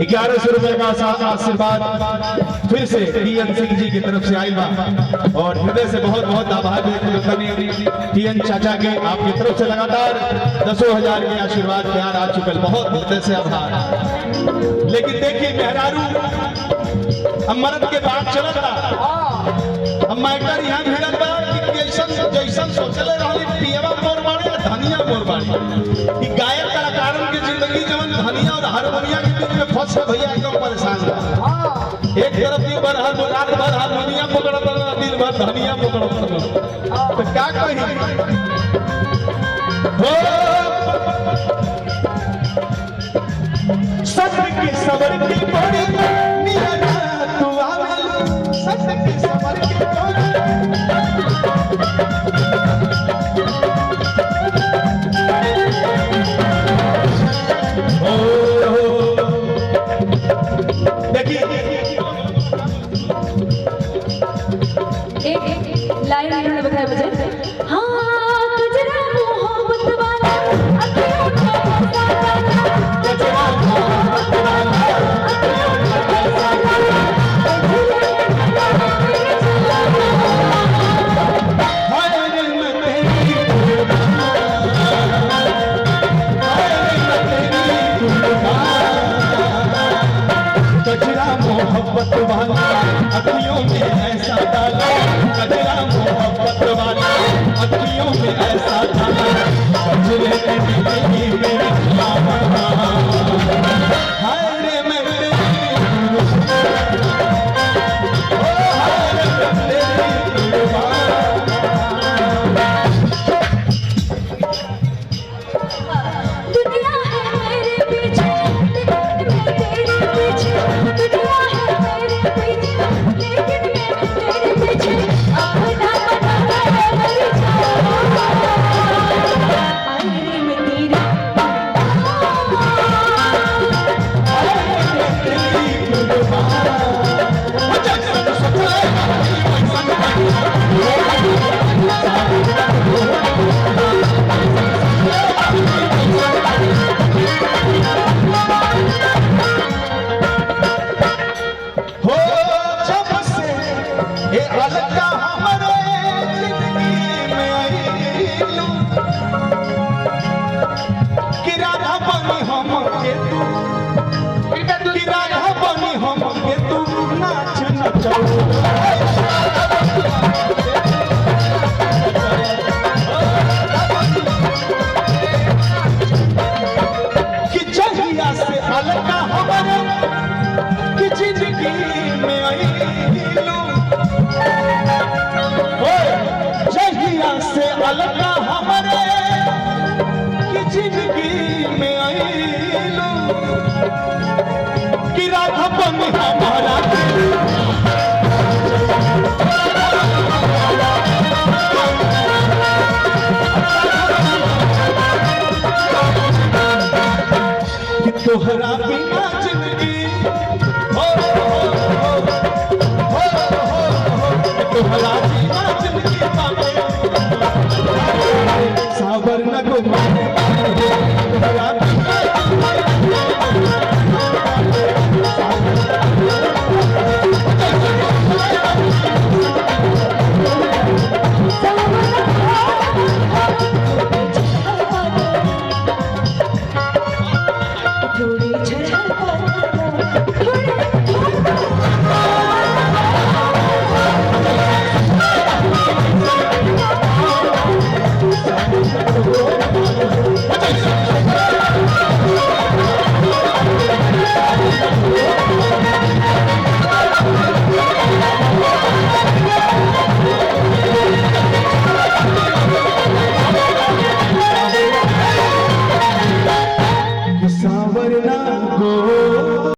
1100 रुपए का आशीर्वाद फिर से टीएन सिंह जी की तरफ से आई बा और हृदय से बहुत बहुत आभार व्यक्त करते टीएन चाचा के आपकी तरफ से लगातार 10,000 के आशीर्वाद प्यार आ चुके, बहुत हृदय से आभार। लेकिन देखिए मेहरारू हम मर्द के बाद चलत रहा, हम मैटर यहाँ भिड़त बा कि जैसन सोचले रहली पियवा मोर बाड़ी धनिया मोर बाड़ी कि गायक कलाकारन के जिंदगी जवन धनिया और हारमोनिया के बीच में फंस भैया एकदम परेशान बा। एक तरफ दिन भर रात भर हारमोनिया पकड़त रहा, दिन भर धनिया पकड़त रहा, तो क्या कही हो सत्य की सबर की बड़ी निया तू आवे सत्य की सबर की बड़ी एक लाइन इन्होंने बताया मुझे, हाँ गजरा मोहब्बत वाला अखियों का पैसा वाला, गजरा मोहब्बत वाला अखियों का पैसा वाला, गजरा मोहब्बत वाला अखियों में ऐसा डाला, गजरा मोहब्बत वाला अखियों में ऐसा डाला, गजरे की मेरी हाय रे मैं दुनिया है मेरे पीछे लेकिन मैं तेरे पीछे, दुनिया है मेरे पीछे लेकिन मैं तेरे पीछे, अपना बना है मेरी जान, आई रे मैं तेरी हो जब से ये अलगा हमारे जिंदगी में आईलू कि राधा बनी हम के तू कि राधा बनी हम के तू नाच नचौ कि जहिया से अलगा हमारे कि जिंदगी में आईलू जहिया से अलगा हमारे कि जिंदगी में आईलू कि राधा बनी हमारा कि तोहरा बिना जिंदगी हो तोहरा